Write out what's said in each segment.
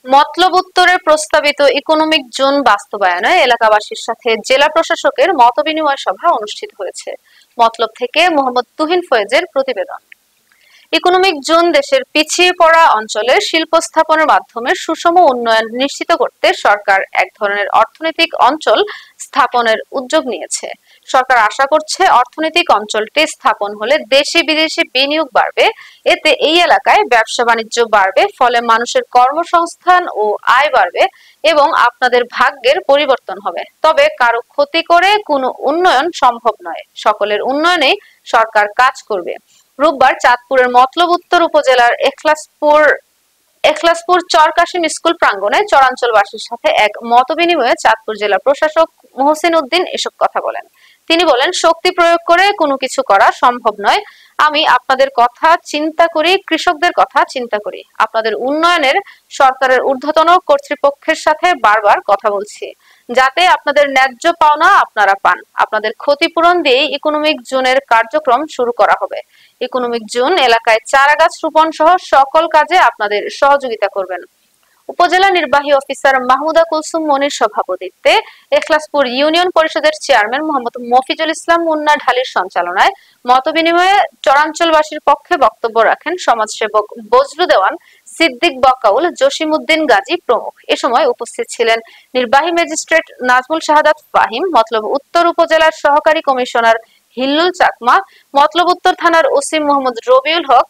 মতলব উত্তরের প্রস্তাবিত economic zone বাস্তবায়নে এলাকাবাসীর সাথে জেলা প্রশাসকের মতবিনিময় সভা অনুষ্ঠিত হয়েছে। মতলব থেকে মোহাম্মদ তুহিন ফয়েজের প্রতিবেদন। ইকোনমিক জোন দেশের পিছিয়ে পড়া অঞ্চলের শিল্প স্থাপনের মাধ্যমে সুষম উন্নয়ন নিশ্চিত করতে সরকার এক ধরনের অর্থনৈতিক অঞ্চল স্থাপনের উদ্যোগ নিয়েছে। সরকার আশা করছে অর্থনৈতিক অঞ্চলটি স্থাপন হলে দেশি বিদেশি বিনিয়োগ বাড়বে, এতে এই এলাকায় ব্যবসা বাণিজ্য বাড়বে, ফলে মানুষের কর্মসংস্থান ও আয় বাড়বে এবং আপনাদের ভাগ্যের পরিবর্তন হবে। তবে কারো ক্ষতি করে কোনো উন্নয়ন সম্ভব নয়, সকলের উন্নয়নেই সরকার কাজ করবে। রোববার চাঁদপুরের মতলব উত্তর উপজেলার এখলাসপুর চর কাশিম স্কুল প্রাঙ্গণে চরাঞ্চলবাসীর সাথে এক মতবিনিময়ে চাঁদপুর জেলা প্রশাসক মহসিন উদ্দিন এসব কথা বলেন। তিনি বলেন, শক্তি প্রয়োগ করে কোনো কিছু করা সম্ভব নয়। আমি আপনাদের কথা চিন্তা করি, কৃষকদের কথা চিন্তা করি। আপনাদের উন্নয়নের সরকারের ঊর্ধ্বতন কর্তৃপক্ষের সাথে বারবার কথা বলছি, যাতে আপনাদের ন্যায্য পাওনা আপনারা পান। আপনাদের ক্ষতিপূরণ দিয়ে ইকোনমিক জোনের কার্যক্রম শুরু করা হবে। ইকোনমিক জোন এলাকায় চারা গাছ রোপণ সহ সকল কাজে আপনাদের সহযোগিতা করবেন। উপজেলা নির্বাহী অফিসার মাহমুদা কুলসুম মনির সভাপতিত্বে এখলাসপুর ইউনিয়ন পরিষদের চেয়ারম্যান মোহাম্মদ মফিজুল ইসলাম মুন্না ঢালির সঞ্চালনায় মতবিনিময়ে চরাঞ্চলবাসীর পক্ষে বক্তব্য রাখেন সমাজসেবক বজলু দেওয়ান, সিদ্দিক বকাউল, জসিমউদ্দিন গাজী প্রমুখ। এ সময় উপস্থিত ছিলেন নির্বাহী ম্যাজিস্ট্রেট নাজমুল শাহাদাত ফাহিম, মতলব উত্তর উপজেলার সহকারী কমিশনার হিল্লুল চাকমা, মতলব উত্তর থানার ওসি মোহাম্মদ রবিউল হক,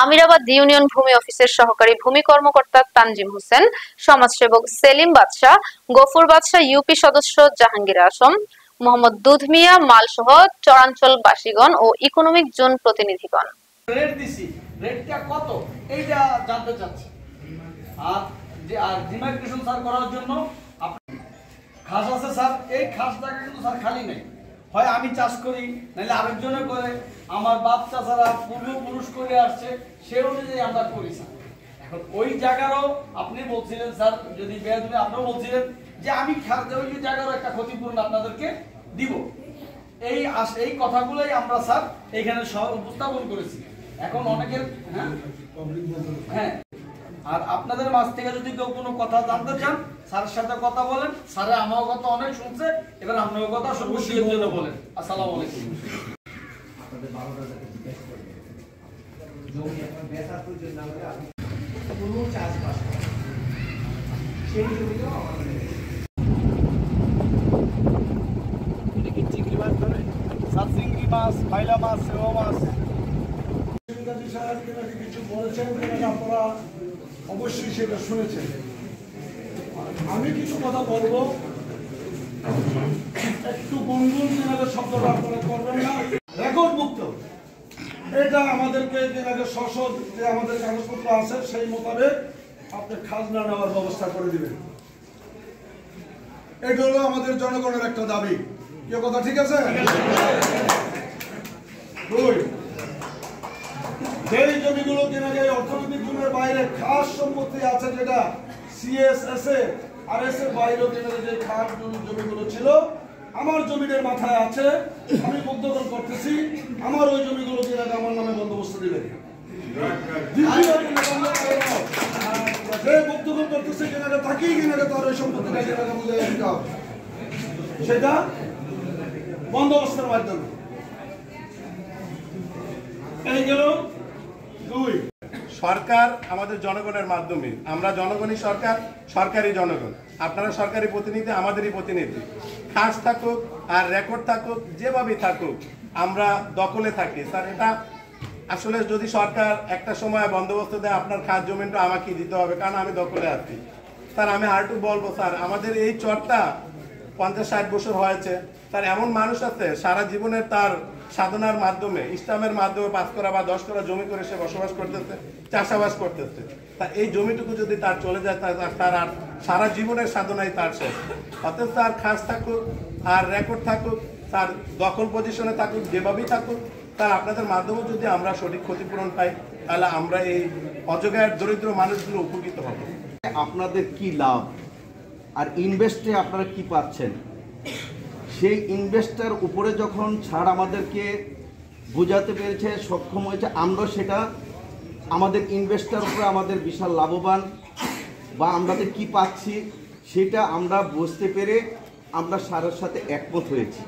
আমিরাবাদ ইউনিয়ন ভূমি অফিসের সহকারী ভূমি কর্মকর্তা তানজিম হোসেন, সমাজসেবক সেলিম বাদশাহ, গফুর বাদশাহ, ইউপি সদস্য জাহাঙ্গীর আলম, মোহাম্মদ দুধমিয়া মাল সহ চরাঞ্চলবাসীগণ ও ইকোনমিক জোন প্রতিনিধিগণ। রেট দিছি, রেটটা কত এইটা জানতে চাচ্ছি। আর ডিমার্কেশন স্যার করার জন্য খাস আছে স্যার, এই খাসটাকে কিন্তু স্যার খালি নেই, হয় আমি চাষ করি নাহলে আরেকজনে করে, আমার বাপ চাচারা পূর্বপুরুষ করে আসছে, সে অনুযায়ী আমরা করি স্যার। এখন ওই জায়গারও আপনি বলছিলেন স্যার, যদি বেয়াদবি আপনিও বলছিলেন যে আমি ওই জায়গারও একটা ক্ষতিপূরণ আপনাদেরকে দিব। এই কথাগুলোই আমরা স্যার এইখানে উপস্থাপন করেছি। এখন অনেকের হ্যাঁ, আর আপনাদের মাঝ থেকে যদি কেউ কোনো কথা জানতে চান স্যারের সাথে কথা বলেন। স্যারে আমার কথা অনেক শুনছে, এবার আপনার কথা সর্বশেষের জন্য বলেন। আসসালামু আলাইকুম। আপনাদের 12টা থেকে জিজ্ঞেস করি জমি এখন বেচা পর্যন্ত না হলে আমি কোনো চাষবাস করি সেই জমিও আমাদের চিংড়ি মাছ ধরে স্যার, চিংড়ি মাছ, বাইলা মাছ, সেও মাছ কিছু বলেছেন আপনারা অবশ্যই সেটা শুনেছেন। আমি কিছু কথা বলবো, একটু গুনগুন যেনাদের শব্দটা আপনারা করবেন না, রেকর্ড মুক্ত। এটা আমাদেরকে যেনাদের সশদ যে আমাদের কাগজপত্র আছে সেই মোতাবেক আপনি খাজনা নেওয়ার ব্যবস্থা করে দিবেন। এটা হলো আমাদের জনগণের একটা দাবি। কি কথা ঠিক আছে? দুই, যেই জমিগুলো কেনা যায় অর্থনৈতিক জমির বাইরে খাস সম্পত্তি আছে, যেটা সিএসএসএ আর এস এর বাইরেও কেনা যে খাস জমিগুলো ছিল, আমার জমিদের মাথায় আছে, আমি বদ্ধকরণ করতেছি, আমার ওই জমিগুলো কেনা আমার নামে বন্দোবস্ত দিবেন। যে বদ্ধকরণ করতেছে কেনাটা তাকেই কেনাটা তার ওই সম্পত্তিটা কেনাটা বুঝে দিতে হবে, সেটা বন্দোবস্তের মাধ্যমে। এই গেল দুই। সরকার আমাদের জনগণের মাধ্যমে, আমরা জনগণই সরকার, সরকারি জনগণ, আপনারা সরকারি প্রতিনিধি, আমাদেরই প্রতিনিধি। খাস থাকুক আর রেকর্ড থাকুক, যেভাবেই থাকুক, আমরা দখলে থাকি স্যার। এটা আসলে যদি সরকার একটা সময় বন্দোবস্ত দেয়, আপনার খাস জমিটা আমাকে দিতে হবে, কারণ আমি দখলে আছি স্যার। আমি আরেকটু বলবো স্যার, আমাদের এই চরটা 50-60 বছর হয়েছে স্যার। এমন মানুষ আছে সারা জীবনের তার সাধনার মাধ্যমে, ইসলামের মাধ্যমে 5 করা বা 10 করা জমি করে সে বসবাস করতেছে, চাষাবাস করতেছে। তা এই জমিটুকু যদি তার চলে যায়, তার আর সারা জীবনের সাধনাই তার শেষ। অথচ তার খাস থাকুক আর রেকর্ড থাকুক, তার দখল পজিশনে থাকুক, যেভাবেই থাকুক, তার আপনাদের মাধ্যমে যদি আমরা সঠিক ক্ষতিপূরণ পাই, তাহলে আমরা এই অযোগ্য দরিদ্র মানুষগুলো উপকৃত হব। আপনাদের কি লাভ আর ইনভেস্টে আপনারা কি পাচ্ছেন, সেই ইনভেস্টার উপরে যখন ছাড় আমাদেরকে বোঝাতে পেরেছে, সক্ষম হয়েছে, আমরা সেটা আমাদের ইনভেস্টার উপরে আমাদের বিশাল লাভবান বা আমাদের কি পাচ্ছি সেটা আমরা বুঝতে পেরে আমরা স্যারের সাথে একমত হয়েছি।